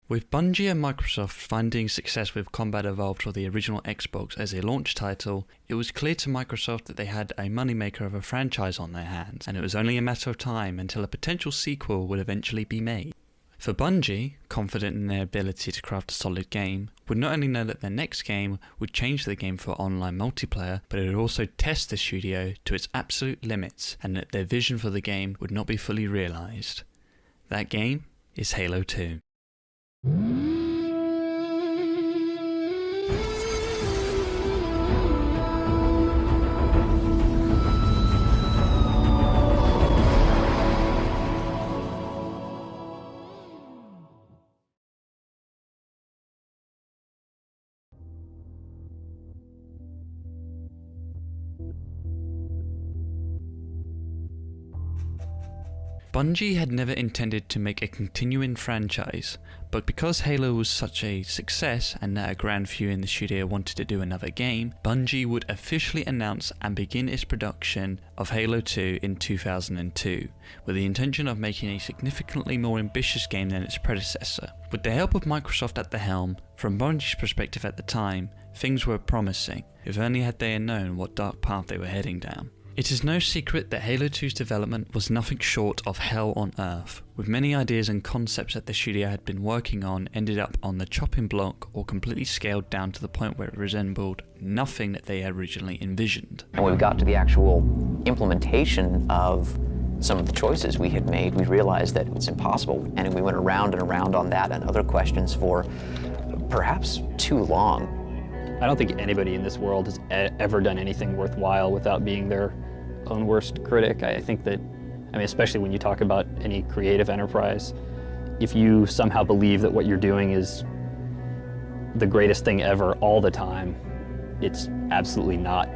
With Bungie and Microsoft finding success with Combat Evolved for the original Xbox as a launch title, it was clear to Microsoft that they had a moneymaker of a franchise on their hands, and it was only a matter of time until a potential sequel would eventually be made. For Bungie, confident in their ability to craft a solid game, would not only know that their next game would change the game for online multiplayer, but it would also test the studio to its absolute limits, and that their vision for the game would not be fully realised. That game is Halo 2. Bungie had never intended to make a continuing franchise, but because Halo was such a success and that a grand few in the studio wanted to do another game, Bungie would officially announce and begin its production of Halo 2 in 2002, with the intention of making a significantly more ambitious game than its predecessor. With the help of Microsoft at the helm, from Bungie's perspective at the time, things were promising, if only had they known what dark path they were heading down. It is no secret that Halo 2's development was nothing short of hell on earth, with many ideas and concepts that the studio had been working on ended up on the chopping block or completely scaled down to the point where it resembled nothing that they had originally envisioned. And when we got to the actual implementation of some of the choices we had made, we realized that it's impossible, and we went around and around on that and other questions for perhaps too long. I don't think anybody in this world has ever done anything worthwhile without being their own worst critic. I think that, especially when you talk about any creative enterprise, if you somehow believe that what you're doing is the greatest thing ever all the time, it's absolutely not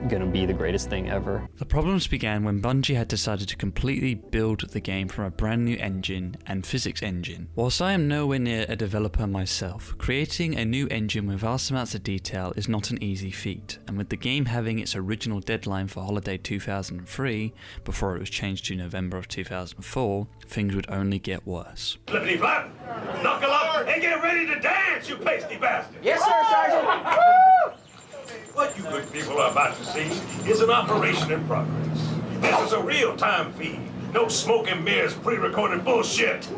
going to be the greatest thing ever. The problems began when Bungie had decided to completely build the game from a brand new engine and physics engine. Whilst I am nowhere near a developer myself, creating a new engine with vast amounts of detail is not an easy feat, and with the game having its original deadline for holiday 2003, before it was changed to November of 2004, things would only get worse. Flippity flap, knuckle up, and get ready to dance, you pasty bastard! Yes, sir, Sergeant! What you good people are about to see is an operation in progress. This is a real-time feed. No smoke and mirrors pre-recorded bullshit.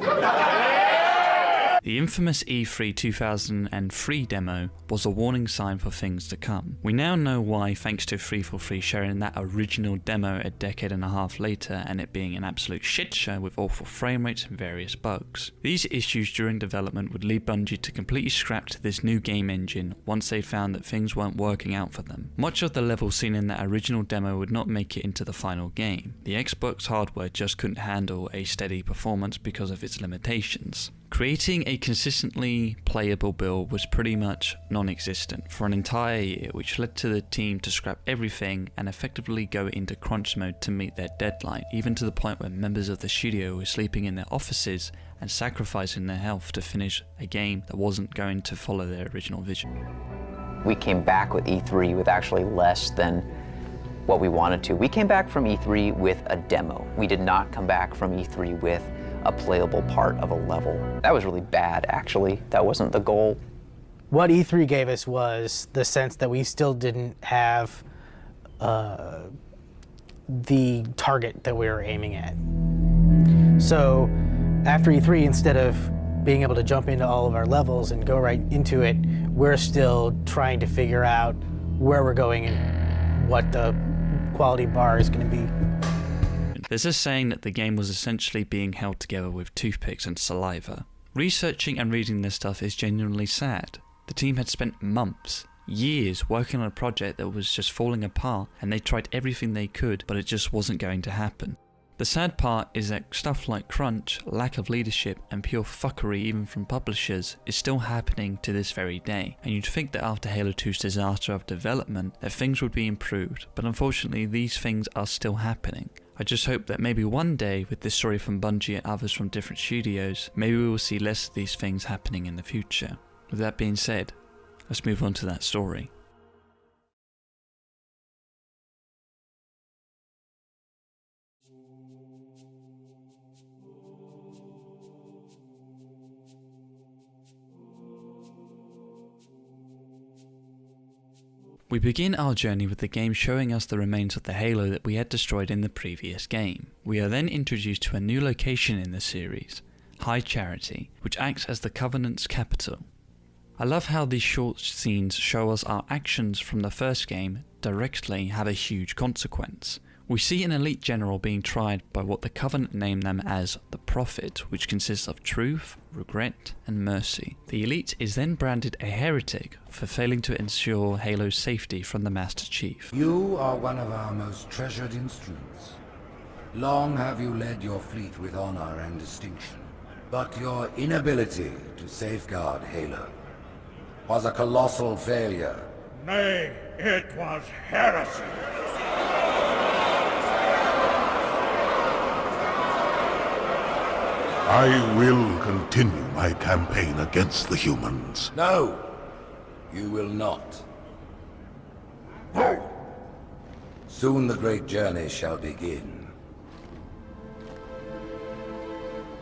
The infamous E3 2003 demo was a warning sign for things to come. We now know why, thanks to 343 sharing that original demo a decade and a half later and it being an absolute shit show with awful frame rates and various bugs. These issues during development would lead Bungie to completely scrap this new game engine once they found that things weren't working out for them. Much of the levels seen in that original demo would not make it into the final game. The Xbox hardware just couldn't handle a steady performance because of its limitations. Creating a consistently playable build was pretty much non-existent for an entire year, which led to the team to scrap everything and effectively go into crunch mode to meet their deadline, even to the point where members of the studio were sleeping in their offices and sacrificing their health to finish a game that wasn't going to follow their original vision. We came back with E3 with actually less than what we wanted to. We came back from E3 with a demo. We did not come back from E3 with a playable part of a level. That was really bad, actually. That wasn't the goal. What E3 gave us was the sense that we still didn't have the target that we were aiming at. So after E3, instead of being able to jump into all of our levels and go right into it, we're still trying to figure out where we're going and what the quality bar is going to be. There's a saying that the game was essentially being held together with toothpicks and saliva. Researching and reading this stuff is genuinely sad. The team had spent months, years working on a project that was just falling apart, and they tried everything they could, but it just wasn't going to happen. The sad part is that stuff like crunch, lack of leadership, and pure fuckery even from publishers is still happening to this very day, and you'd think that after Halo 2's disaster of development that things would be improved, but unfortunately these things are still happening. I just hope that maybe one day, with this story from Bungie and others from different studios, maybe we will see less of these things happening in the future. With that being said, let's move on to that story. We begin our journey with the game showing us the remains of the Halo that we had destroyed in the previous game. We are then introduced to a new location in the series, High Charity, which acts as the Covenant's capital. I love how these short scenes show us our actions from the first game directly have a huge consequence. We see an elite general being tried by what the Covenant named them as the Prophet, which consists of truth, regret, and mercy. The elite is then branded a heretic for failing to ensure Halo's safety from the Master Chief. You are one of our most treasured instruments. Long have you led your fleet with honor and distinction, but your inability to safeguard Halo was a colossal failure. Nay, it was heresy. I will continue my campaign against the humans. No, you will not. Soon the great journey shall begin.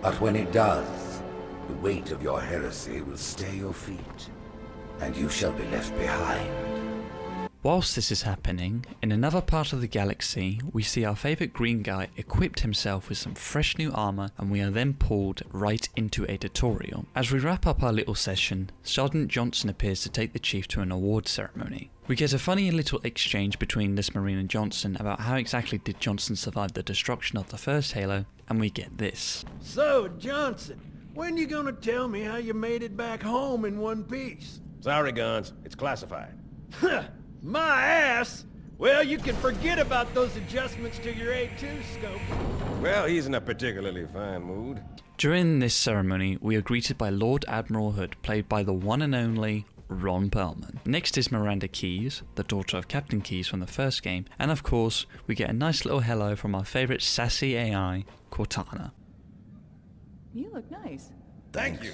But when it does, the weight of your heresy will stay your feet, and you shall be left behind. Whilst this is happening, in another part of the galaxy, we see our favourite green guy equipped himself with some fresh new armour, and we are then pulled right into a tutorial. As we wrap up our little session, Sergeant Johnson appears to take the chief to an award ceremony. We get a funny little exchange between this Marine and Johnson about how exactly did Johnson survive the destruction of the first Halo, and we get this. So, Johnson, when you gonna tell me how you made it back home in one piece? Sorry, Guns. It's classified. My ass! Well, you can forget about those adjustments to your A2 scope. Well, he's in a particularly fine mood. During this ceremony, we are greeted by Lord Admiral Hood, played by the one and only Ron Perlman. Next is Miranda Keyes, the daughter of Captain Keyes from the first game, and of course, we get a nice little hello from our favourite sassy AI, Cortana. You look nice. Thank you.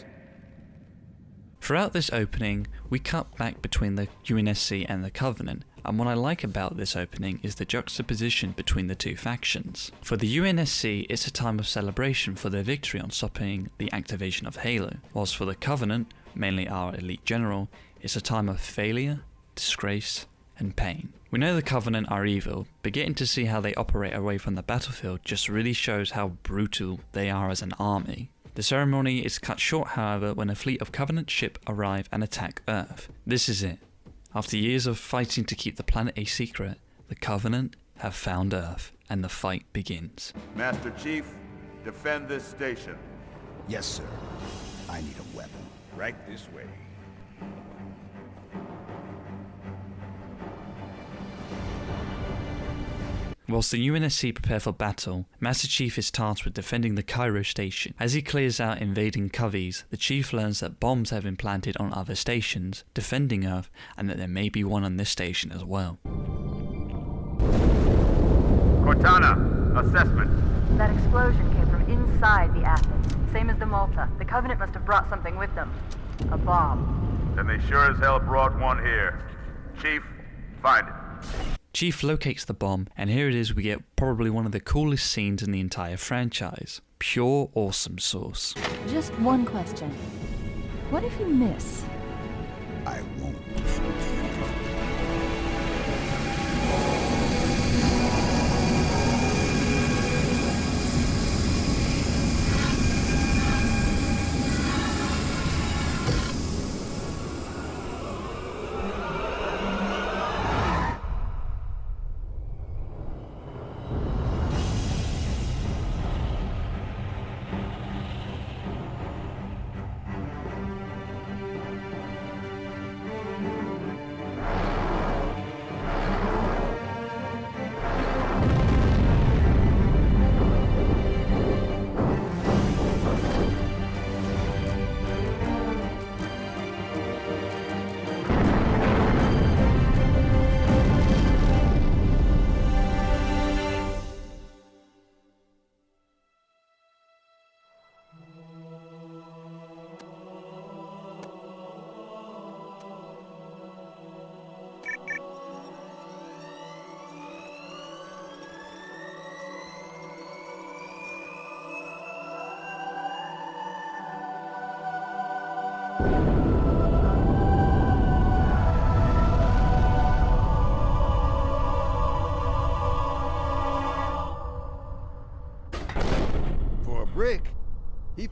Throughout this opening, we cut back between the UNSC and the Covenant, and what I like about this opening is the juxtaposition between the two factions. For the UNSC, it's a time of celebration for their victory on stopping the activation of Halo, whilst for the Covenant, mainly our elite general, it's a time of failure, disgrace, and pain. We know the Covenant are evil, but getting to see how they operate away from the battlefield just really shows how brutal they are as an army. The ceremony is cut short, however, when a fleet of Covenant ships arrive and attack Earth. This is it. After years of fighting to keep the planet a secret, the Covenant have found Earth, and the fight begins. Master Chief, defend this station. Yes, sir. I need a weapon. Right this way. Whilst the UNSC prepare for battle, Master Chief is tasked with defending the Cairo station. As he clears out invading Coveys, the Chief learns that bombs have been planted on other stations, defending Earth, and that there may be one on this station as well. Cortana, assessment. That explosion came from inside the Athens, same as the Malta. The Covenant must have brought something with them. A bomb. Then they sure as hell brought one here. Chief, find it. Chief locates the bomb, and here it is. We get probably one of the coolest scenes in the entire franchise. Pure awesome sauce. Just one question. What if you miss? I won't.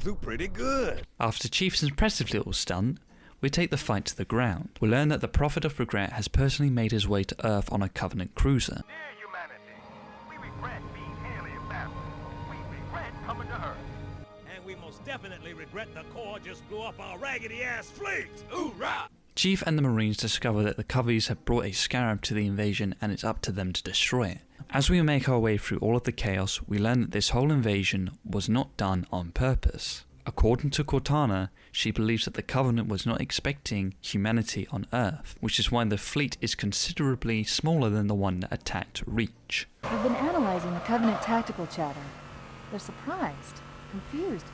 flew pretty good. After Chief's impressive little stunt, we take the fight to the ground. We learn that the Prophet of Regret has personally made his way to Earth on a Covenant cruiser. Dear humanity, we regret being alien masters. We regret coming to Earth. And we most definitely regret the Corps just blew up our raggedy-ass fleet. Hoorah! Chief and the Marines discover that the Coveys have brought a scarab to the invasion and it's up to them to destroy it. As we make our way through all of the chaos, we learn that this whole invasion was not done on purpose. According to Cortana, she believes that the Covenant was not expecting humanity on Earth, which is why the fleet is considerably smaller than the one that attacked Reach. I've been analyzing the Covenant tactical chatter. They're surprised, confused.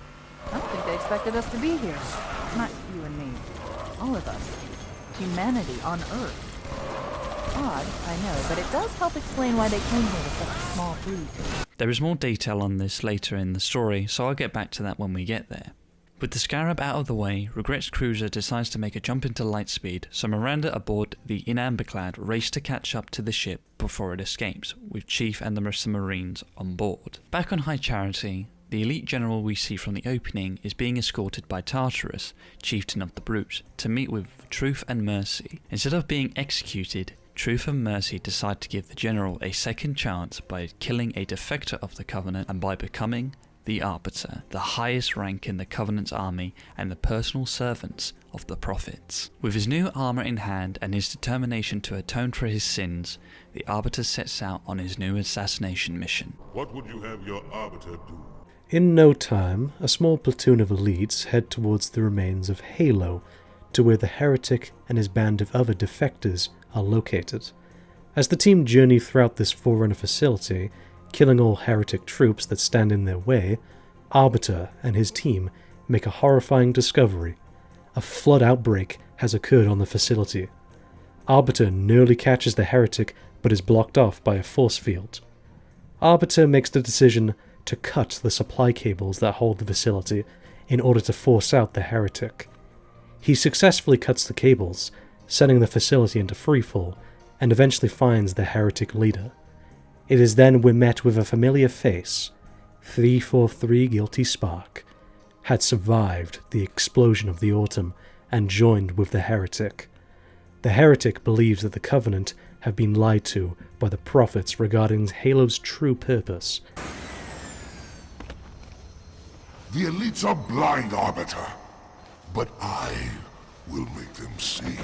I don't think they expected us to be here. Not you and me. All of us. Humanity on Earth. Odd, I know, but it does help explain why they came here with such a small fleet. There is more detail on this later in the story, so I'll get back to that when we get there. With the scarab out of the way, Regret's cruiser decides to make a jump into lightspeed, so Miranda aboard the in amberclad race to catch up to the ship before it escapes, with Chief and the rest of the Marines on board. Back on High Charity, the elite general we see from the opening is being escorted by Tartarus, chieftain of the Brute, to meet with Truth and Mercy. Instead of being executed, Truth and Mercy decide to give the general a second chance by killing a defector of the Covenant and by becoming the Arbiter, the highest rank in the Covenant's army and the personal servants of the Prophets. With his new armor in hand and his determination to atone for his sins, the Arbiter sets out on his new assassination mission. What would you have your Arbiter do? In no time, a small platoon of elites head towards the remains of Halo, to where the heretic and his band of other defectors are located. As the team journey throughout this Forerunner facility, killing all heretic troops that stand in their way, Arbiter and his team make a horrifying discovery. A flood outbreak has occurred on the facility. Arbiter nearly catches the heretic but is blocked off by a force field. Arbiter makes the decision to cut the supply cables that hold the facility in order to force out the heretic. He successfully cuts the cables, sending the facility into freefall, and eventually finds the heretic leader. It is then we're met with a familiar face. 343 Guilty Spark had survived the explosion of the autumn and joined with the heretic. The heretic believes that the Covenant have been lied to by the prophets regarding Halo's true purpose. The elites are blind, Arbiter, but I will make them see.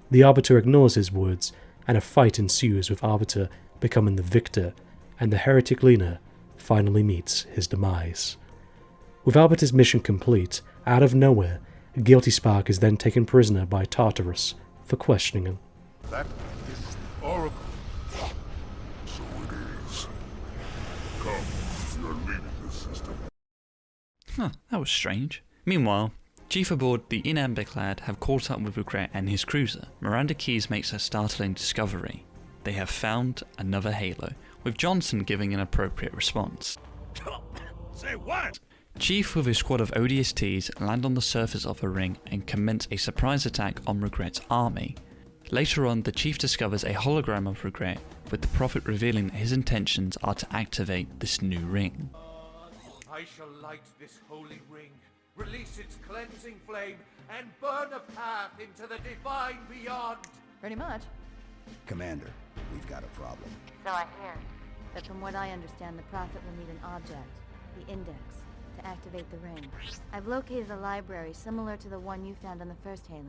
The Arbiter ignores his words, and a fight ensues with Arbiter becoming the victor, and the heretic leader finally meets his demise. With Arbiter's mission complete, out of nowhere, Guilty Spark is then taken prisoner by Tartarus for questioning him. That is the Oracle. So it is. Come, you're leaving this system. Huh, that was strange. Meanwhile, Chief aboard the in amberclad have caught up with Regret and his cruiser. Miranda Keyes makes a startling discovery. They have found another Halo, with Johnson giving an appropriate response. Say what? Chief with his squad of ODSTs land on the surface of a ring and commence a surprise attack on Regret's army. Later on, the Chief discovers a hologram of Regret, with the Prophet revealing that his intentions are to activate this new ring. I shall light this holy ring, release its cleansing flame, and burn a path into the divine beyond. Pretty much. Commander, we've got a problem. So I hear. But from what I understand, the Prophet will need an object, the Index, to activate the ring. I've located a library similar to the one you found on the first Halo.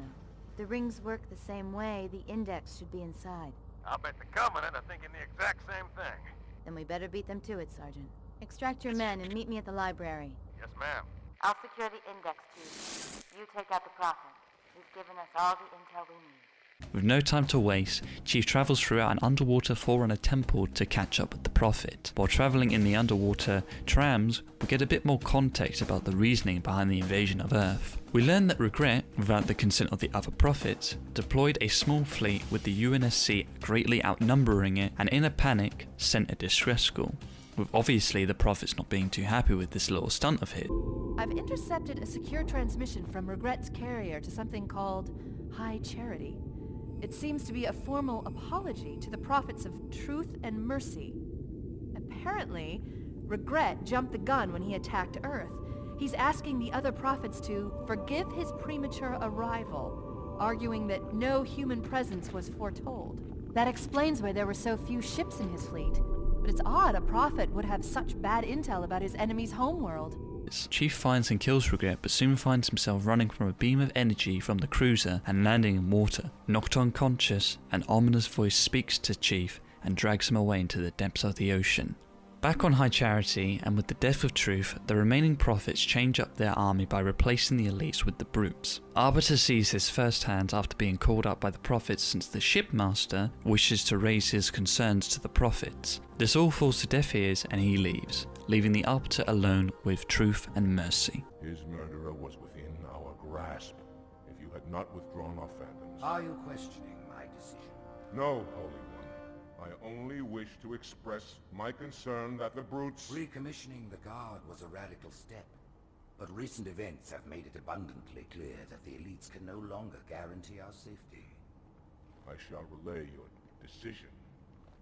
If the rings work the same way, the Index should be inside. I'll bet the Covenant are thinking the exact same thing. Then we better beat them to it, Sergeant. Extract your men and meet me at the library. Yes, ma'am. I'll secure the Index tube. You take out the Prophet. He's given us all the intel we need. With no time to waste, Chief travels throughout an underwater Forerunner temple to catch up with the Prophet. While travelling in the underwater trams, we get a bit more context about the reasoning behind the invasion of Earth. We learn that Regret, without the consent of the other Prophets, deployed a small fleet with the UNSC greatly outnumbering it, and in a panic, sent a distress call. with obviously the Prophets not being too happy with this little stunt of his. I've intercepted a secure transmission from Regret's carrier to something called High Charity. It seems to be a formal apology to the prophets of truth and mercy. Apparently, Regret jumped the gun when he attacked Earth. He's asking the other prophets to forgive his premature arrival, arguing that no human presence was foretold. That explains why there were so few ships in his fleet. But it's odd a prophet would have such bad intel about his enemy's homeworld. Chief finds and kills Regret, but soon finds himself running from a beam of energy from the cruiser and landing in water. Knocked unconscious, an ominous voice speaks to Chief and drags him away into the depths of the ocean. Back on High Charity, and with the death of Truth, the remaining prophets change up their army by replacing the elites with the brutes. Arbiter sees this firsthand after being called up by the prophets, since the shipmaster wishes to raise his concerns to the prophets. This all falls to deaf ears and he leaves, leaving the Arbiter alone with Truth and Mercy. His murderer was within our grasp. If you had not withdrawn our phantoms... Are you questioning my decision? No, Holy One. I only wish to express my concern that the brutes... Recommissioning the guard was a radical step, but recent events have made it abundantly clear that the elites can no longer guarantee our safety. I shall relay your decision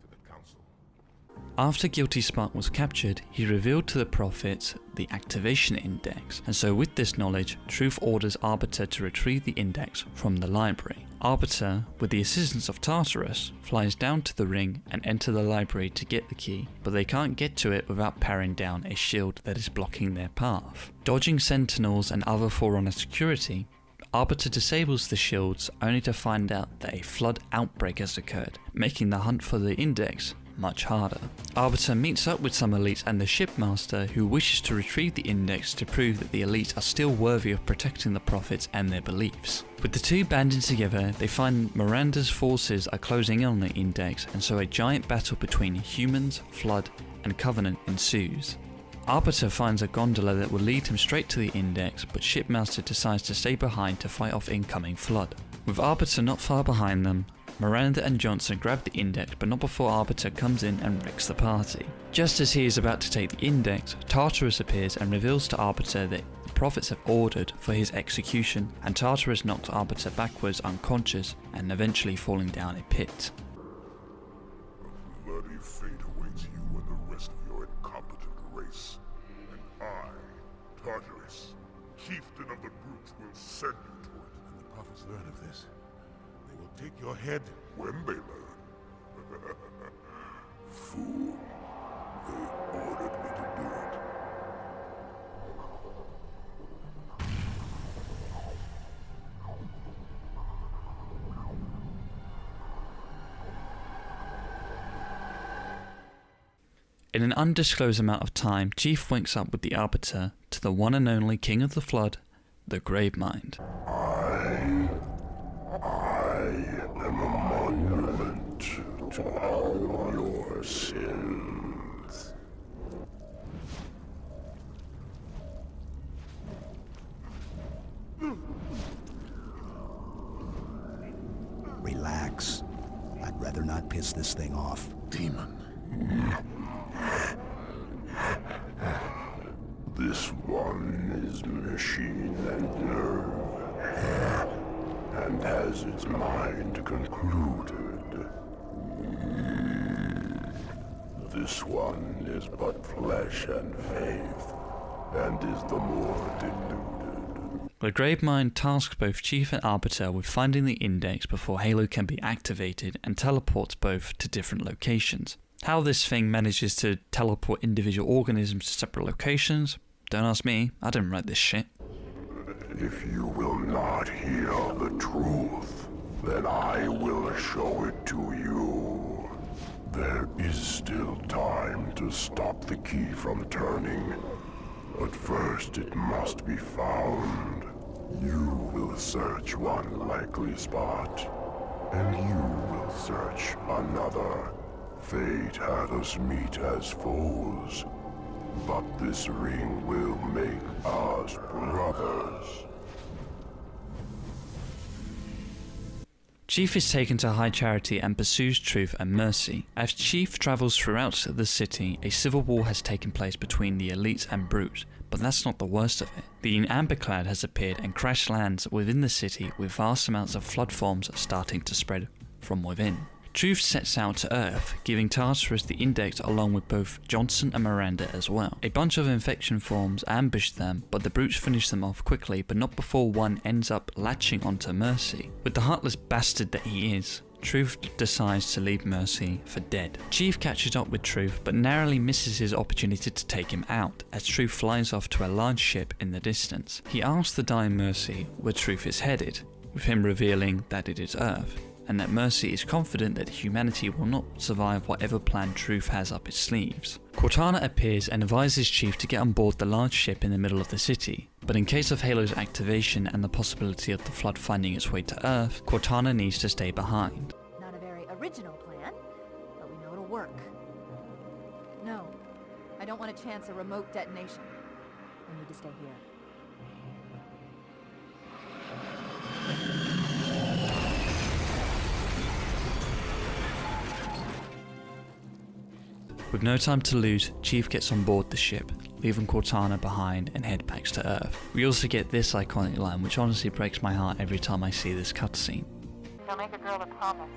to the Council. After Guilty Spark was captured, he revealed to the prophets the activation index, and so with this knowledge, Truth orders Arbiter to retrieve the index from the library. Arbiter, with the assistance of Tartarus, flies down to the ring and enter the library to get the key, but they can't get to it without parrying down a shield that is blocking their path. Dodging sentinels and other Forerunner security, Arbiter disables the shields only to find out that a flood outbreak has occurred, making the hunt for the index much harder. Arbiter meets up with some elites and the shipmaster, who wishes to retrieve the index to prove that the elites are still worthy of protecting the prophets and their beliefs. With the two banding together, they find Miranda's forces are closing in on the index, and so a giant battle between humans, Flood, and Covenant ensues. Arbiter finds a gondola that will lead him straight to the index, but Shipmaster decides to stay behind to fight off incoming Flood. With Arbiter not far behind them, Miranda and Johnson grab the index, but not before Arbiter comes in and wrecks the party. Just as he is about to take the index, Tartarus appears and reveals to Arbiter that the prophets have ordered for his execution, and Tartarus knocks Arbiter backwards unconscious and eventually falling down a pit. A bloody fate awaits you and the rest of your incompetent race. And I, Tartarus, chieftain of the brutes, will send you to it. When the prophets learn of this, they will take your head when they learn. Fool. They ordered me to do it. In an undisclosed amount of time, Chief wakes up with the Arbiter to the one and only King of the Flood, the Gravemind. I am a monument to all your sins. Relax. I'd rather not piss this thing off. Demon. This one is machine and nerve, and has its mind concluded. This one is but flesh and faith, and is the more deluded. The Gravemind tasks both Chief and Arbiter with finding the index before Halo can be activated, and teleports both to different locations. How this thing manages to teleport individual organisms to separate locations, don't ask me, I didn't write this shit. If you will not hear the truth, then I will show it to you. There is still time to stop the key from turning, but first it must be found. You will search one likely spot, and you will search another. Fate had us meet as foes, but this ring will make us brothers. Chief is taken to High Charity and pursues Truth and Mercy. As Chief travels throughout the city, a civil war has taken place between the elites and brute, but that's not the worst of it. The Amberclad has appeared and crash lands within the city with vast amounts of flood forms starting to spread from within. Truth sets out to Earth, giving Tartarus the index along with both Johnson and Miranda as well. A bunch of infection forms ambush them, but the brutes finish them off quickly, but not before one ends up latching onto Mercy. With the heartless bastard that he is, Truth decides to leave Mercy for dead. Chief catches up with Truth, but narrowly misses his opportunity to take him out, as Truth flies off to a large ship in the distance. He asks the dying Mercy where Truth is headed, with him revealing that it is Earth, and that Mercy is confident that humanity will not survive whatever plan Truth has up its sleeves. Cortana appears and advises Chief to get on board the large ship in the middle of the city, but in case of Halo's activation and the possibility of the flood finding its way to Earth, Cortana needs to stay behind. Not a very original plan, but we know it'll work. No, I don't want to chance a remote detonation. I need to stay here. With no time to lose, Chief gets on board the ship, leaving Cortana behind and head back to Earth. We also get this iconic line, which honestly breaks my heart every time I see this cutscene. Don't make a girl a promise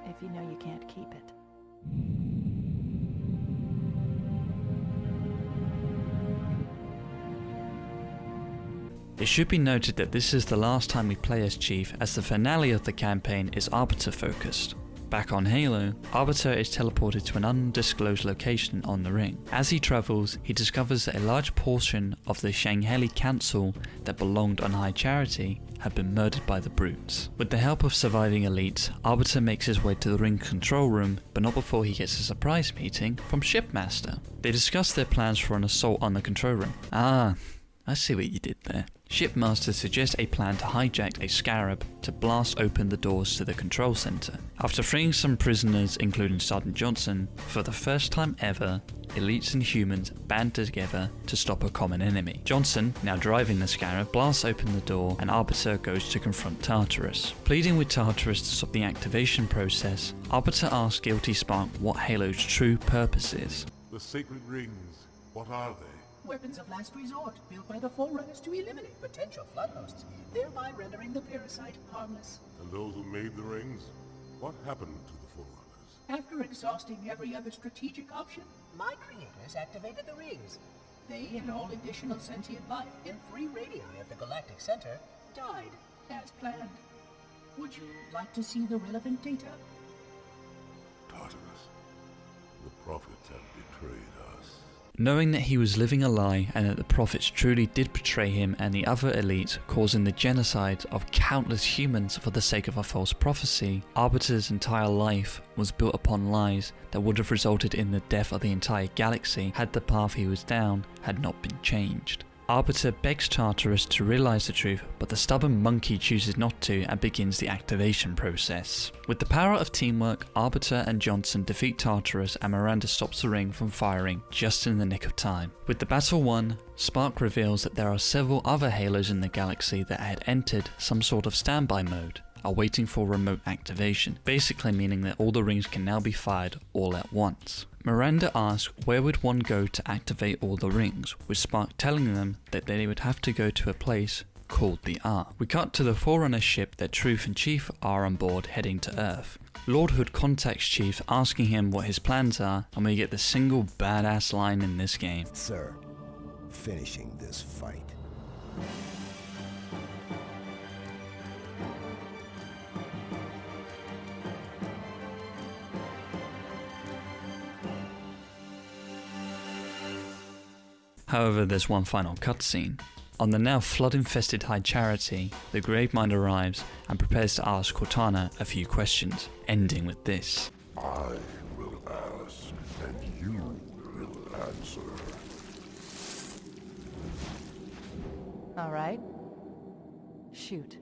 if you know you can't keep it. It should be noted that this is the last time we play as Chief, as the finale of the campaign is Arbiter focused. Back on Halo, Arbiter is teleported to an undisclosed location on the ring. As he travels, he discovers that a large portion of the Shanghai Council that belonged on High Charity had been murdered by the brutes. With the help of surviving elites, Arbiter makes his way to the ring control room, but not before he gets a surprise meeting from Shipmaster. They discuss their plans for an assault on the control room. Ah, I see what you did there. Shipmaster suggests a plan to hijack a scarab to blast open the doors to the control center. After freeing some prisoners, including Sergeant Johnson, for the first time ever, elites and humans band together to stop a common enemy. Johnson, now driving the scarab, blasts open the door and Arbiter goes to confront Tartarus. Pleading with Tartarus to stop the activation process, Arbiter asks Guilty Spark what Halo's true purpose is. The sacred rings, what are they? Weapons of last resort, built by the Forerunners to eliminate potential flood hosts, thereby rendering the parasite harmless. And those who made the rings? What happened to the Forerunners? After exhausting every other strategic option, my creators activated the rings. They and all additional sentient life in 3 radii of the Galactic Center died as planned. Would you like to see the relevant data? Tartarus, the prophets have betrayed us. Knowing that he was living a lie and that the prophets truly did betray him and the other elites, causing the genocide of countless humans for the sake of a false prophecy, Arbiter's entire life was built upon lies that would have resulted in the death of the entire galaxy had the path he was down had not been changed. Arbiter begs Tartarus to realize the truth, but the stubborn monkey chooses not to and begins the activation process. With the power of teamwork, Arbiter and Johnson defeat Tartarus and Miranda stops the ring from firing just in the nick of time. With the battle won, Spark reveals that there are several other Halos in the galaxy that had entered some sort of standby mode, are waiting for remote activation, basically meaning that all the rings can now be fired all at once. Miranda asks where would one go to activate all the rings, with Spark telling them that they would have to go to a place called the Ark. We cut to the Forerunner ship that Truth and Chief are on board heading to Earth. Lord Hood contacts Chief asking him what his plans are, and we get the single badass line in this game. Sir, finishing this fight. However, there's one final cutscene. On the now flood-infested High Charity, the Gravemind arrives and prepares to ask Cortana a few questions, ending with this. I will ask, and you will answer. All right. Shoot.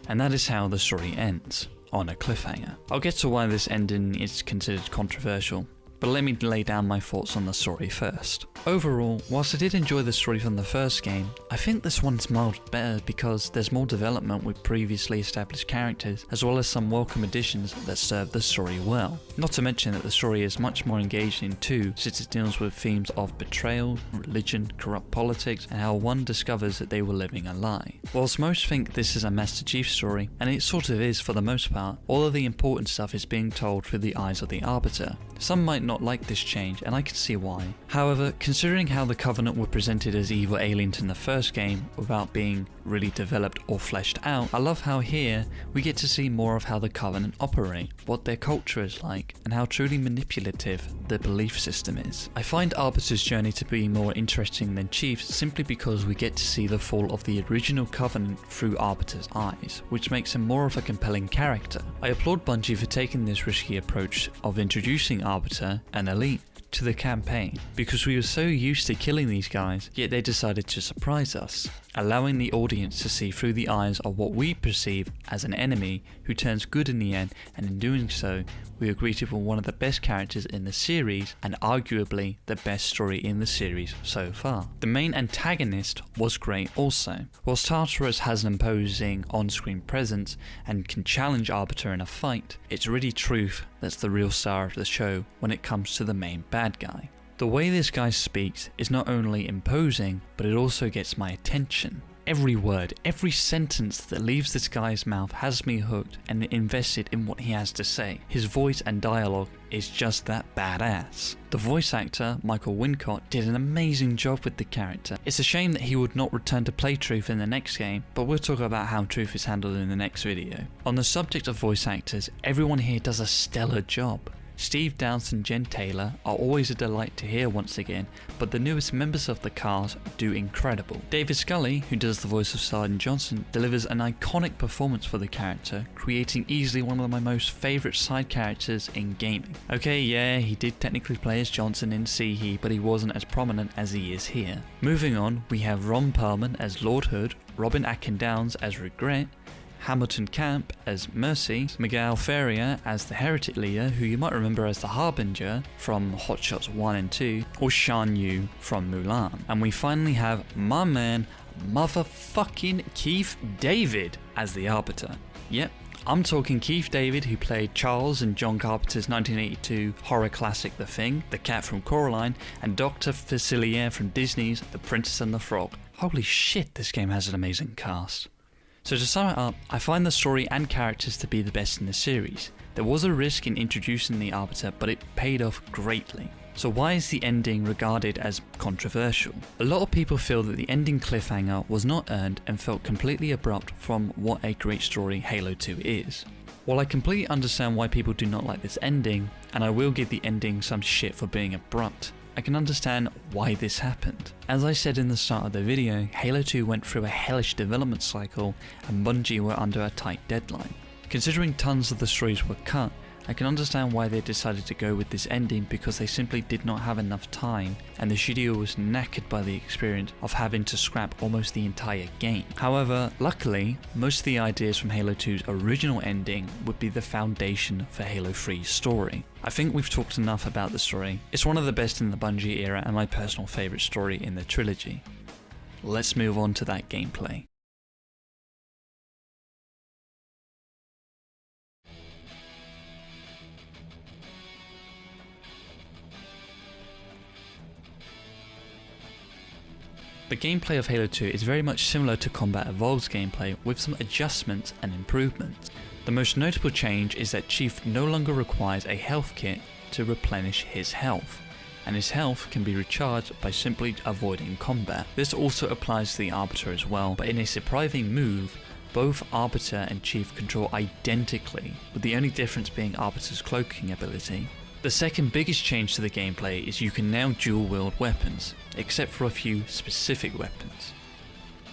And that is how the story ends, on a cliffhanger. I'll get to why this ending is considered controversial, but let me lay down my thoughts on the story first. Overall, whilst I did enjoy the story from the first game, I think this one's mild better because there's more development with previously established characters, as well as some welcome additions that serve the story well. Not to mention that the story is much more engaging too, since it deals with themes of betrayal, religion, corrupt politics, and how one discovers that they were living a lie. Whilst most think this is a Master Chief story, and it sort of is for the most part, all of the important stuff is being told through the eyes of the Arbiter. Some might not like this change, and I can see why. However, considering how the Covenant were presented as evil aliens in the first game without being really developed or fleshed out, I love how here we get to see more of how the Covenant operate, what their culture is like, and how truly manipulative their belief system is. I find Arbiter's journey to be more interesting than Chief's simply because we get to see the fall of the original Covenant through Arbiter's eyes, which makes him more of a compelling character. I applaud Bungie for taking this risky approach of introducing Arbiter and Elite to the campaign, because we were so used to killing these guys, yet they decided to surprise us, allowing the audience to see through the eyes of what we perceive as an enemy who turns good in the end, and in doing so we are greeted with one of the best characters in the series and arguably the best story in the series so far. The main antagonist was great also. Whilst Tartarus has an imposing on-screen presence and can challenge Arbiter in a fight, it's really Truth that's the real star of the show when it comes to the main bad guy. The way this guy speaks is not only imposing, but it also gets my attention. Every word, every sentence that leaves this guy's mouth has me hooked and invested in what he has to say. His voice and dialogue is just that badass. The voice actor, Michael Wincott, did an amazing job with the character. It's a shame that he would not return to play Truth in the next game, but we'll talk about how Truth is handled in the next video. On the subject of voice actors, everyone here does a stellar job. Steve Downes and Jen Taylor are always a delight to hear once again, but the newest members of the cast do incredible. David Scully, who does the voice of Sergeant Johnson, delivers an iconic performance for the character, creating easily one of my most favourite side characters in gaming. Okay, yeah, he did technically play as Johnson in Seehee, but he wasn't as prominent as he is here. Moving on, we have Ron Perlman as Lord Hood, Robin Atkin Downes as Regret, Hamilton Camp as Mercy, Miguel Feria as the Heretic Leader, who you might remember as the Harbinger from Hot Shots 1 and 2, or Shan Yu from Mulan. And we finally have my man, motherfucking Keith David as the Arbiter. Yep, I'm talking Keith David, who played Charles in John Carpenter's 1982 horror classic The Thing, the cat from Coraline, and Dr. Facilier from Disney's The Princess and the Frog. Holy shit, this game has an amazing cast. So to sum it up, I find the story and characters to be the best in the series. There was a risk in introducing the Arbiter, but it paid off greatly. So why is the ending regarded as controversial? A lot of people feel that the ending cliffhanger was not earned and felt completely abrupt from what a great story Halo 2 is. While I completely understand why people do not like this ending, and I will give the ending some shit for being abrupt, I can understand why this happened. As I said in the start of the video, Halo 2 went through a hellish development cycle and Bungie were under a tight deadline. Considering tons of the stories were cut, I can understand why they decided to go with this ending, because they simply did not have enough time and the studio was knackered by the experience of having to scrap almost the entire game. However, luckily, most of the ideas from Halo 2's original ending would be the foundation for Halo 3's story. I think we've talked enough about the story. It's one of the best in the Bungie era and my personal favourite story in the trilogy. Let's move on to that gameplay. The gameplay of Halo 2 is very much similar to Combat Evolved's gameplay, with some adjustments and improvements. The most notable change is that Chief no longer requires a health kit to replenish his health, and his health can be recharged by simply avoiding combat. This also applies to the Arbiter as well, but in a surprising move, both Arbiter and Chief control identically, with the only difference being Arbiter's cloaking ability. The second biggest change to the gameplay is you can now dual wield weapons, except for a few specific weapons.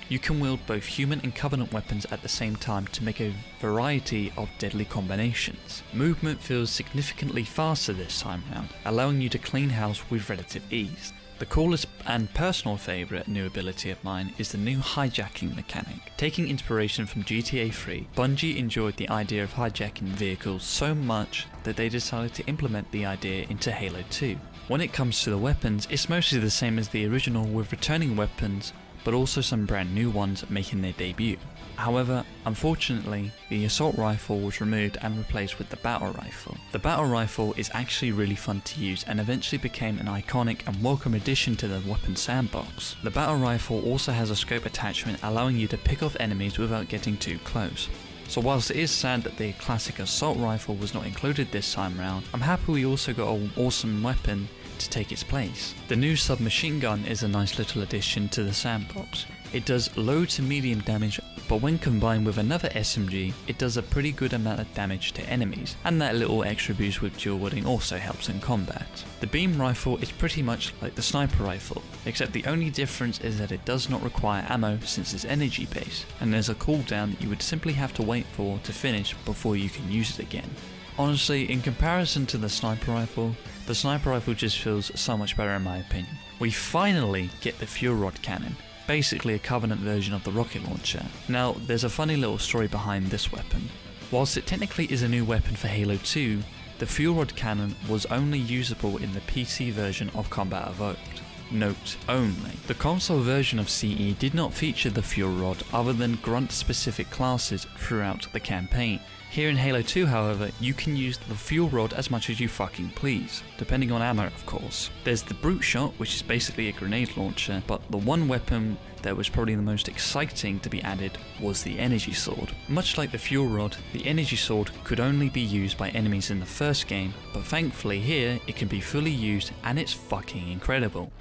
You can wield both human and Covenant weapons at the same time to make a variety of deadly combinations. Movement feels significantly faster this time round, allowing you to clean house with relative ease. The coolest and personal favourite new ability of mine is the new hijacking mechanic. Taking inspiration from GTA 3, Bungie enjoyed the idea of hijacking vehicles so much that they decided to implement the idea into Halo 2. When it comes to the weapons, it's mostly the same as the original, with returning weapons, but also some brand new ones making their debut. However, unfortunately, the assault rifle was removed and replaced with the battle rifle. The battle rifle is actually really fun to use and eventually became an iconic and welcome addition to the weapon sandbox. The battle rifle also has a scope attachment allowing you to pick off enemies without getting too close. So whilst it is sad that the classic assault rifle was not included this time round, I'm happy we also got an awesome weapon to take its place. The new submachine gun is a nice little addition to the sandbox. It does low to medium damage, but when combined with another SMG, it does a pretty good amount of damage to enemies, and that little extra boost with dual wielding also helps in combat. The beam rifle is pretty much like the sniper rifle, except the only difference is that it does not require ammo since it's energy based, and there's a cooldown that you would simply have to wait for to finish before you can use it again. Honestly, in comparison to the sniper rifle just feels so much better in my opinion. We finally get the fuel rod cannon, basically a Covenant version of the rocket launcher. Now, there's a funny little story behind this weapon. Whilst it technically is a new weapon for Halo 2, the fuel rod cannon was only usable in the PC version of Combat Evoked. Note only. The console version of CE did not feature the fuel rod other than grunt specific classes throughout the campaign. Here in Halo 2, however, you can use the fuel rod as much as you fucking please, depending on ammo of course. There's the brute shot, which is basically a grenade launcher, but the one weapon that was probably the most exciting to be added was the energy sword. Much like the fuel rod, the energy sword could only be used by enemies in the first game, but thankfully here it can be fully used and it's fucking incredible.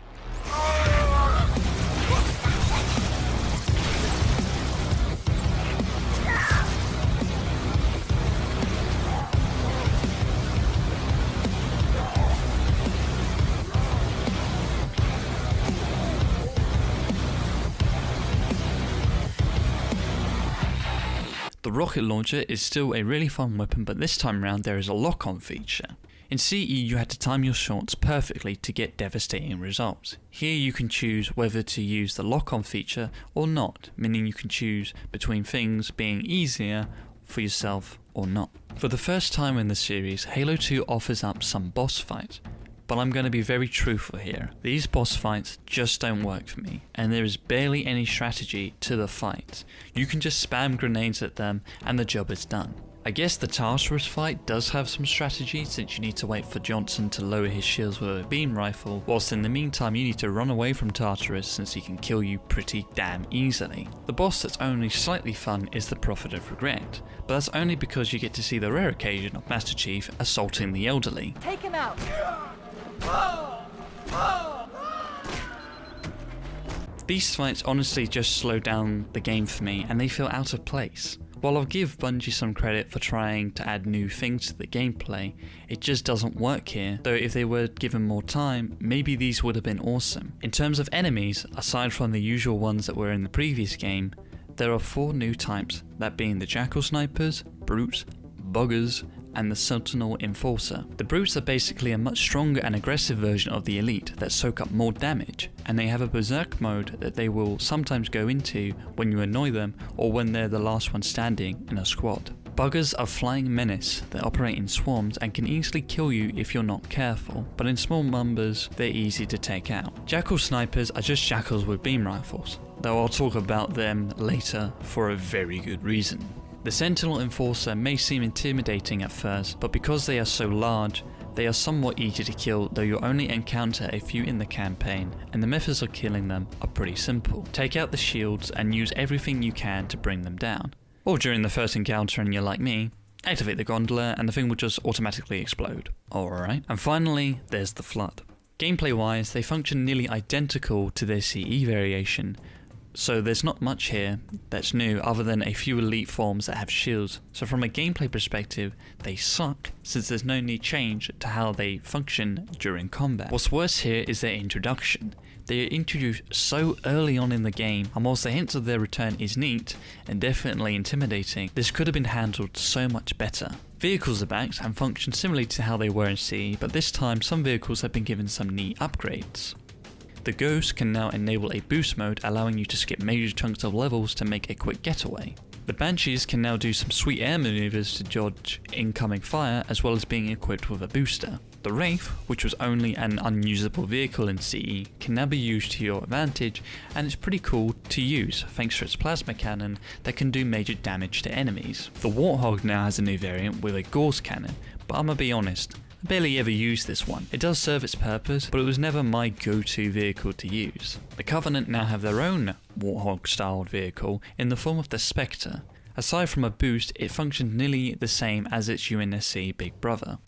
The rocket launcher is still a really fun weapon, but this time around there is a lock-on feature. In CE you had to time your shots perfectly to get devastating results. Here you can choose whether to use the lock-on feature or not, meaning you can choose between things being easier for yourself or not. For the first time in the series, Halo 2 offers up some boss fights. But I'm going to be very truthful here. These boss fights just don't work for me, and there is barely any strategy to the fights. You can just spam grenades at them and the job is done. I guess the Tartarus fight does have some strategy, since you need to wait for Johnson to lower his shields with a beam rifle, whilst in the meantime you need to run away from Tartarus since he can kill you pretty damn easily. The boss that's only slightly fun is the Prophet of Regret, but that's only because you get to see the rare occasion of Master Chief assaulting the elderly. Take him out! These fights honestly just slow down the game for me and they feel out of place. While I'll give Bungie some credit for trying to add new things to the gameplay, it just doesn't work here, though if they were given more time, maybe these would have been awesome. In terms of enemies, aside from the usual ones that were in the previous game, there are 4 new types, that being the Jackal Snipers, Brutes, Buggers, and the Sentinel Enforcer. The Brutes are basically a much stronger and aggressive version of the Elite that soak up more damage, and they have a berserk mode that they will sometimes go into when you annoy them or when they're the last one standing in a squad. Buggers are flying menace that operate in swarms and can easily kill you if you're not careful, but in small numbers they're easy to take out. Jackal Snipers are just jackals with beam rifles, though I'll talk about them later for a very good reason. The Sentinel Enforcer may seem intimidating at first, but because they are so large, they are somewhat easy to kill, though you'll only encounter a few in the campaign, and the methods of killing them are pretty simple. Take out the shields and use everything you can to bring them down. Or during the first encounter and you're like me, activate the gondola and the thing will just automatically explode. Alright. And finally, there's the Flood. Gameplay wise, they function nearly identical to their CE variation, so there's not much here that's new other than a few elite forms that have shields. So from a gameplay perspective, they suck since there's no need change to how they function during combat. What's worse here is their introduction. They are introduced so early on in the game, and whilst the hint of their return is neat and definitely intimidating, this could have been handled so much better. Vehicles are back and function similarly to how they were in CE, but this time some vehicles have been given some neat upgrades. The Ghost can now enable a boost mode, allowing you to skip major chunks of levels to make a quick getaway. The Banshees can now do some sweet air maneuvers to dodge incoming fire, as well as being equipped with a booster. The Wraith, which was only an unusable vehicle in CE, can now be used to your advantage, and it's pretty cool to use thanks to its plasma cannon that can do major damage to enemies. The Warthog now has a new variant with a Gauss cannon, but I'ma be honest, I barely ever used this one. It does serve its purpose, but it was never my go-to vehicle to use. The Covenant now have their own Warthog-styled vehicle in the form of the Spectre. Aside from a boost, it functions nearly the same as its UNSC big brother.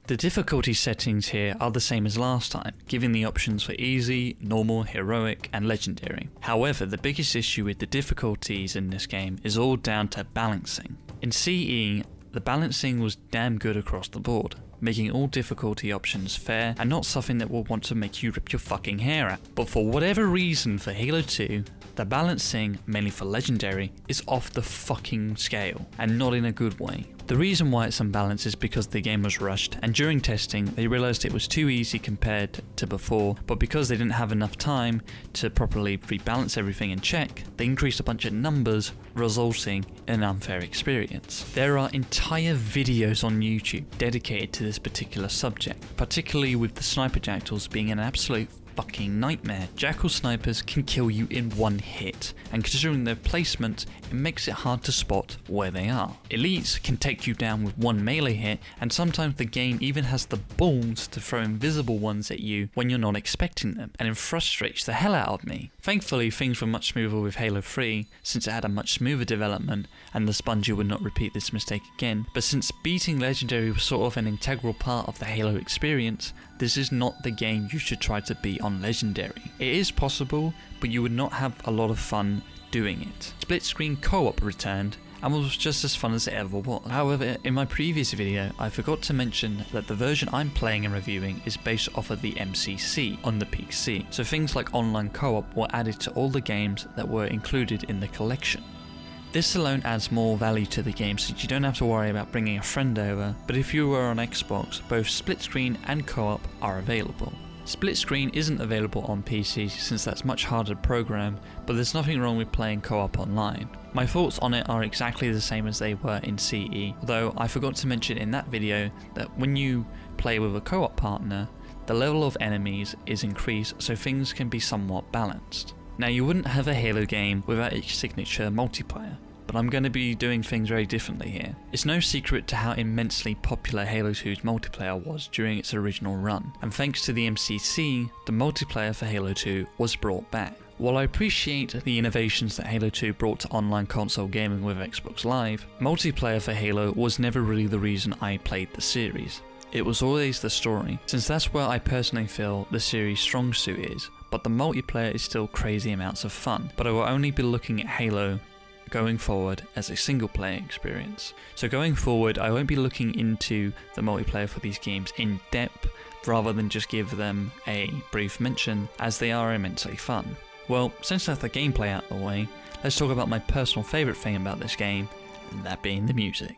The difficulty settings here are the same as last time, giving the options for easy, normal, heroic, and legendary. However, the biggest issue with the difficulties in this game is all down to balancing. In CE, the balancing was damn good across the board, making all difficulty options fair and not something that will want to make you rip your fucking hair out. But for whatever reason for Halo 2, the balancing, mainly for legendary, is off the fucking scale, and not in a good way. The reason why it's unbalanced is because the game was rushed, and during testing they realised it was too easy compared to before, but because they didn't have enough time to properly rebalance everything and check, they increased a bunch of numbers, resulting in an unfair experience. There are entire videos on YouTube dedicated to this particular subject, particularly with the sniper jackals being an absolute fucking nightmare. Jackal snipers can kill you in one hit, and considering their placement, it makes it hard to spot where they are. Elites can take you down with one melee hit, and sometimes the game even has the balls to throw invisible ones at you when you're not expecting them, and it frustrates the hell out of me. Thankfully, things were much smoother with Halo 3, since it had a much smoother development, and the Spongy would not repeat this mistake again, but since beating Legendary was sort of an integral part of the Halo experience, this is not the game you should try to beat on Legendary. It is possible, but you would not have a lot of fun doing it. Split screen co-op returned, and was just as fun as it ever was. However, in my previous video, I forgot to mention that the version I'm playing and reviewing is based off of the MCC on the PC, so things like online co-op were added to all the games that were included in the collection. This alone adds more value to the game since you don't have to worry about bringing a friend over, but if you were on Xbox, both split screen and co-op are available. Split screen isn't available on PC since that's much harder to program, but there's nothing wrong with playing co-op online. My thoughts on it are exactly the same as they were in CE, although I forgot to mention in that video that when you play with a co-op partner, the level of enemies is increased so things can be somewhat balanced. Now, you wouldn't have a Halo game without its signature multiplayer, but I'm going to be doing things very differently here. It's no secret to how immensely popular Halo 2's multiplayer was during its original run, and thanks to the MCC, the multiplayer for Halo 2 was brought back. While I appreciate the innovations that Halo 2 brought to online console gaming with Xbox Live, multiplayer for Halo was never really the reason I played the series. It was always the story, since that's where I personally feel the series' strong suit is, but the multiplayer is still crazy amounts of fun. But I will only be looking at Halo going forward as a single player experience. So going forward, I won't be looking into the multiplayer for these games in depth, rather than just give them a brief mention, as they are immensely fun. Well, since that's the gameplay out of the way, let's talk about my personal favourite thing about this game, that being the music.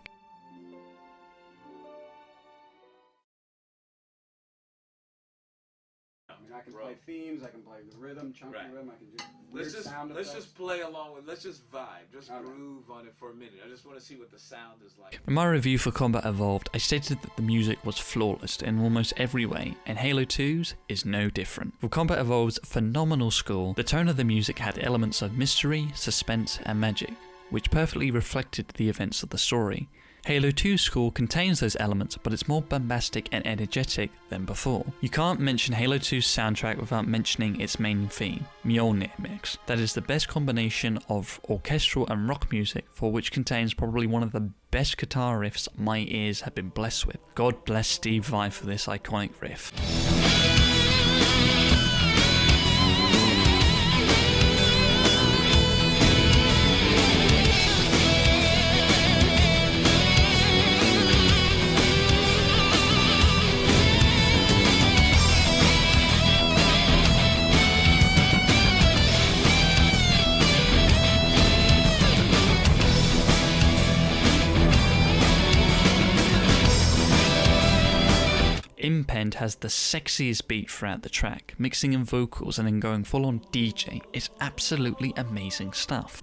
I can play themes, I can play the rhythm, chunky rhythm, I can do Let's just play along with, let's just vibe, just groove on it for a minute. I just want to see what the sound is like. In my review for Combat Evolved, I stated that the music was flawless in almost every way, and Halo 2's is no different. With Combat Evolved's phenomenal score, the tone of the music had elements of mystery, suspense, and magic, which perfectly reflected the events of the story. Halo 2's score contains those elements, but it's more bombastic and energetic than before. You can't mention Halo 2's soundtrack without mentioning its main theme, Mjolnir Mix. That is the best combination of orchestral and rock music, for which contains probably one of the best guitar riffs my ears have been blessed with. God bless Steve Vai for this iconic riff. band has the sexiest beat throughout the track, mixing in vocals and then going full on DJ. It's absolutely amazing stuff.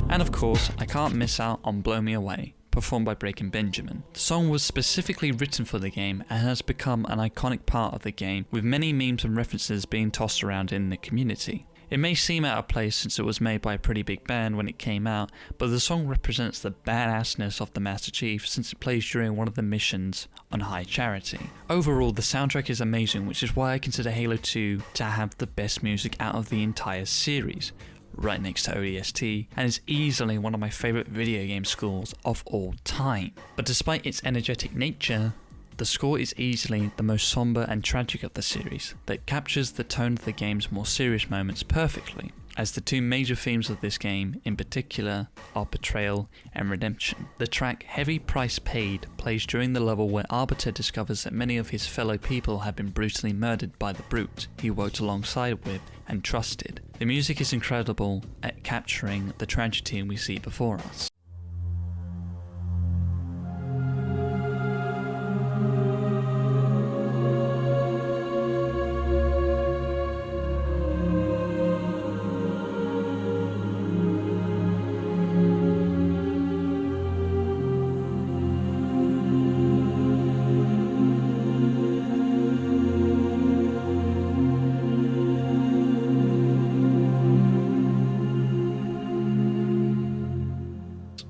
And of course, I can't miss out on Blow Me Away, performed by Breaking Benjamin. The song was specifically written for the game and has become an iconic part of the game, with many memes and references being tossed around in the community. It may seem out of place since it was made by a pretty big band when it came out, but the song represents the badassness of the Master Chief since it plays during one of the missions on High Charity. Overall, the soundtrack is amazing, which is why I consider Halo 2 to have the best music out of the entire series, right next to ODST, and is easily one of my favourite video game scores of all time. But despite its energetic nature, the score is easily the most somber and tragic of the series, that captures the tone of the game's more serious moments perfectly, as the two major themes of this game in particular are betrayal and redemption. The track Heavy Price Paid plays during the level where Arbiter discovers that many of his fellow people have been brutally murdered by the brute he worked alongside with and trusted. The music is incredible at capturing the tragedy we see before us.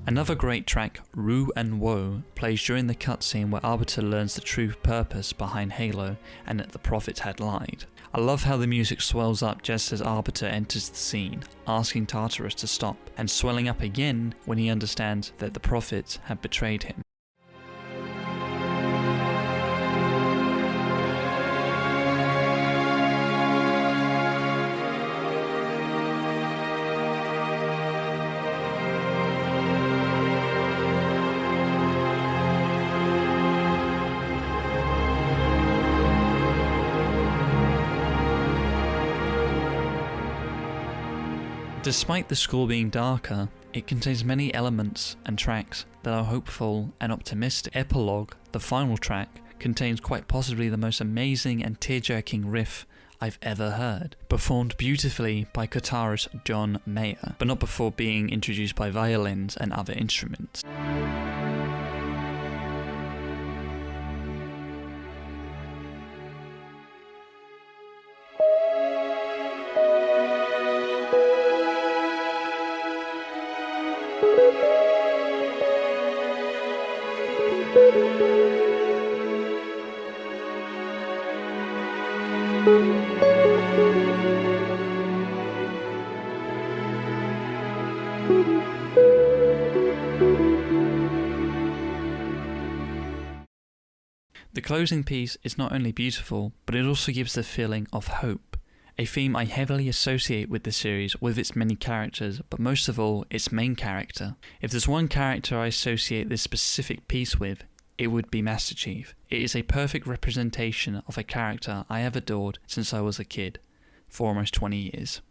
Another great track, Rue and Woe, plays during the cutscene where Arbiter learns the true purpose behind Halo and that the Prophet had lied. I love how the music swells up just as Arbiter enters the scene, asking Tartarus to stop, and swelling up again when he understands that the Prophet had betrayed him. Despite the score being darker, it contains many elements and tracks that are hopeful and optimistic. Epilogue, the final track, contains quite possibly the most amazing and tear-jerking riff I've ever heard, performed beautifully by guitarist John Mayer, but not before being introduced by violins and other instruments. The closing piece is not only beautiful, but it also gives the feeling of hope, a theme I heavily associate with the series with its many characters, but most of all, its main character. If there's one character I associate this specific piece with, it would be Master Chief. It is a perfect representation of a character I have adored since I was a kid, for almost 20 years.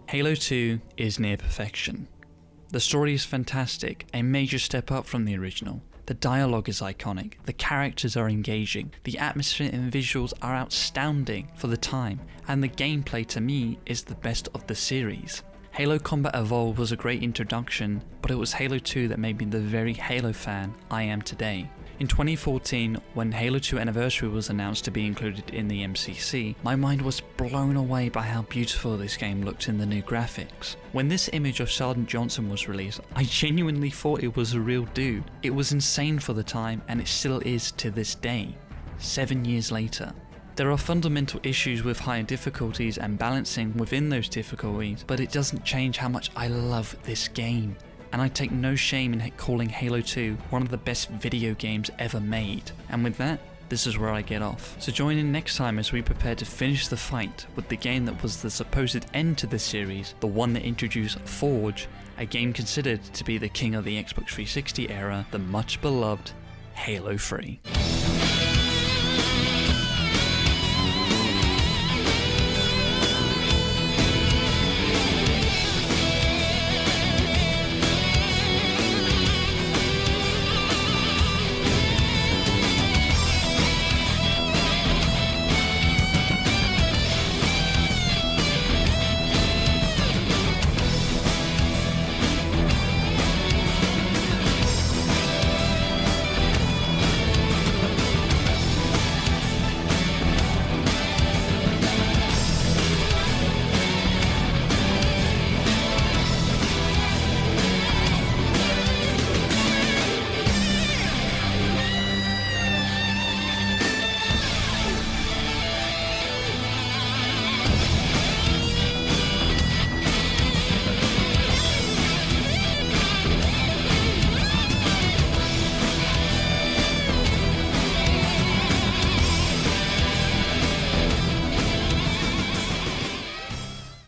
Halo 2 is near perfection. The story is fantastic, a major step up from the original. The dialogue is iconic, the characters are engaging, the atmosphere and visuals are outstanding for the time, and the gameplay to me is the best of the series. Halo Combat Evolved was a great introduction, but it was Halo 2 that made me the very Halo fan I am today. In 2014, when Halo 2 Anniversary was announced to be included in the MCC, my mind was blown away by how beautiful this game looked in the new graphics. When this image of Sergeant Johnson was released, I genuinely thought it was a real dude. It was insane for the time, and it still is to this day, 7 years later. There are fundamental issues with higher difficulties and balancing within those difficulties, but it doesn't change how much I love this game. And I take no shame in calling Halo 2 one of the best video games ever made. And with that, this is where I get off. So join in next time as we prepare to finish the fight with the game that was the supposed end to the series, the one that introduced Forge, a game considered to be the king of the Xbox 360 era, the much beloved Halo 3.